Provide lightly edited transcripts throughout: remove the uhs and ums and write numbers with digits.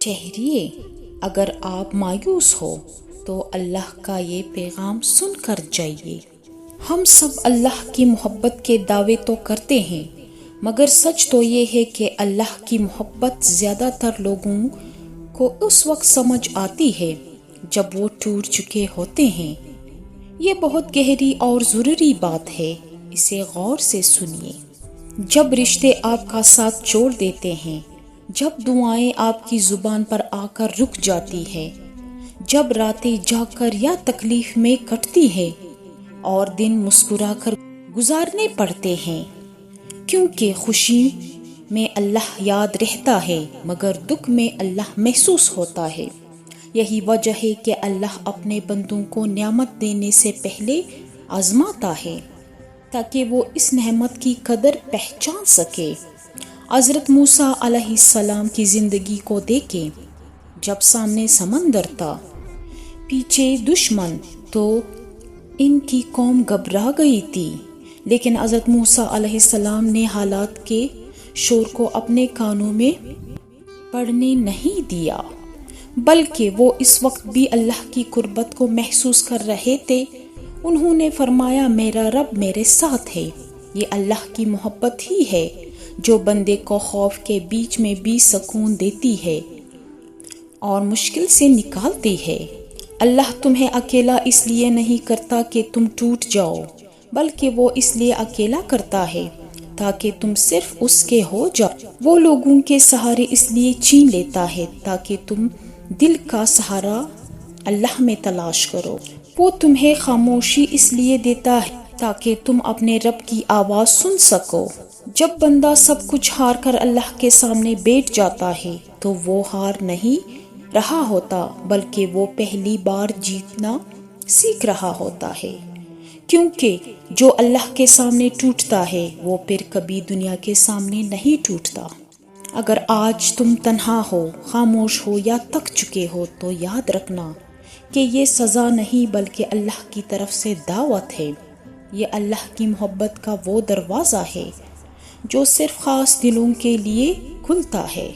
ٹھہریے، اگر آپ مایوس ہو تو اللہ کا یہ پیغام سن کر جائیے۔ ہم سب اللہ کی محبت کے دعوے تو کرتے ہیں، مگر سچ تو یہ ہے کہ اللہ کی محبت زیادہ تر لوگوں کو اس وقت سمجھ آتی ہے جب وہ ٹوٹ چکے ہوتے ہیں۔ یہ بہت گہری اور ضروری بات ہے، اسے غور سے سنیے۔ جب رشتے آپ کا ساتھ چھوڑ دیتے ہیں، جب دعائیں آپ کی زبان پر آ کر رک جاتی ہے، جب راتیں جاگ کر یا تکلیف میں کٹتی ہے اور دن مسکرا کر گزارنے پڑتے ہیں، کیونکہ خوشی میں اللہ یاد رہتا ہے مگر دکھ میں اللہ محسوس ہوتا ہے۔ یہی وجہ ہے کہ اللہ اپنے بندوں کو نعمت دینے سے پہلے آزماتا ہے تاکہ وہ اس نعمت کی قدر پہچان سکے۔ حضرت موسیٰ علیہ السلام کی زندگی کو دیکھیں۔ جب سامنے سمندر تھا، پیچھے دشمن، تو ان کی قوم گھبرا گئی تھی، لیکن حضرت موسیٰ علیہ السلام نے حالات کے شور کو اپنے کانوں میں پڑنے نہیں دیا، بلکہ وہ اس وقت بھی اللہ کی قربت کو محسوس کر رہے تھے۔ انہوں نے فرمایا، میرا رب میرے ساتھ ہے۔ یہ اللہ کی محبت ہی ہے جو بندے کو خوف کے بیچ میں بھی سکون دیتی ہے اور مشکل سے نکالتی ہے۔ اللہ تمہیں اکیلا اس لیے نہیں کرتا کہ تم ٹوٹ جاؤ، بلکہ وہ اس لیے اکیلا کرتا ہے تاکہ تم صرف اس کے ہو جاؤ۔ وہ لوگوں کے سہارے اس لیے چھین لیتا ہے تاکہ تم دل کا سہارا اللہ میں تلاش کرو۔ وہ تمہیں خاموشی اس لیے دیتا ہے تاکہ تم اپنے رب کی آواز سن سکو۔ جب بندہ سب کچھ ہار کر اللہ کے سامنے بیٹھ جاتا ہے تو وہ ہار نہیں رہا ہوتا، بلکہ وہ پہلی بار جیتنا سیکھ رہا ہوتا ہے، کیونکہ جو اللہ کے سامنے ٹوٹتا ہے وہ پھر کبھی دنیا کے سامنے نہیں ٹوٹتا۔ اگر آج تم تنہا ہو، خاموش ہو یا تھک چکے ہو تو یاد رکھنا کہ یہ سزا نہیں بلکہ اللہ کی طرف سے دعوت ہے۔ یہ اللہ کی محبت کا وہ دروازہ ہے جو صرف خاص دلوں کے لیے کھلتا ہے۔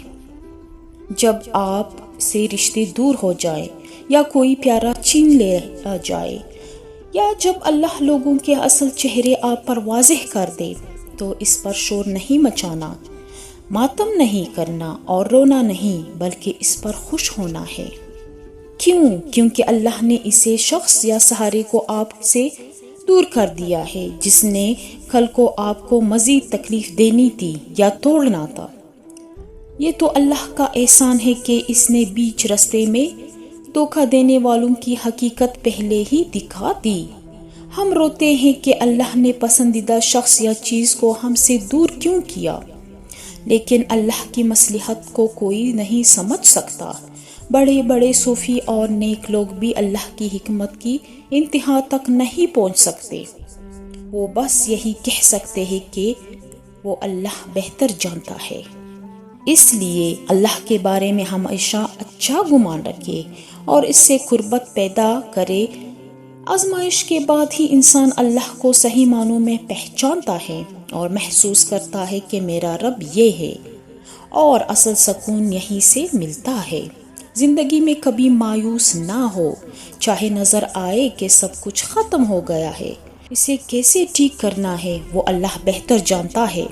جب آپ سے رشتے دور ہو جائے یا کوئی پیارا چھین لیا جائے یا جب اللہ لوگوں کے اصل چہرے آپ پر واضح کر دے تو اس پر شور نہیں مچانا، ماتم نہیں کرنا اور رونا نہیں، بلکہ اس پر خوش ہونا ہے۔ کیوں؟ کیونکہ اللہ نے اسے شخص یا سہارے کو آپ سے دور کر دیا ہے جس نے کل کو آپ کو مزید تکلیف دینی تھی یا توڑنا تھا۔ یہ تو اللہ کا احسان ہے کہ اس نے بیچ راستے میں دھوکہ دینے والوں کی حقیقت پہلے ہی دکھا دی۔ ہم روتے ہیں کہ اللہ نے پسندیدہ شخص یا چیز کو ہم سے دور کیوں کیا، لیکن اللہ کی مصلحت کو کوئی نہیں سمجھ سکتا۔ بڑے بڑے صوفی اور نیک لوگ بھی اللہ کی حکمت کی انتہا تک نہیں پہنچ سکتے۔ وہ بس یہی کہہ سکتے ہیں کہ وہ اللہ بہتر جانتا ہے۔ اس لیے اللہ کے بارے میں ہمیشہ اچھا گمان رکھے اور اس سے قربت پیدا کرے۔ آزمائش کے بعد ہی انسان اللہ کو صحیح معنوں میں پہچانتا ہے اور محسوس کرتا ہے کہ میرا رب یہ ہے، اور اصل سکون یہیں سے ملتا ہے۔ زندگی میں کبھی مایوس نہ ہو، چاہے نظر آئے کہ سب کچھ ختم ہو گیا ہے۔ اسے کیسے ٹھیک کرنا ہے وہ اللہ بہتر جانتا ہے۔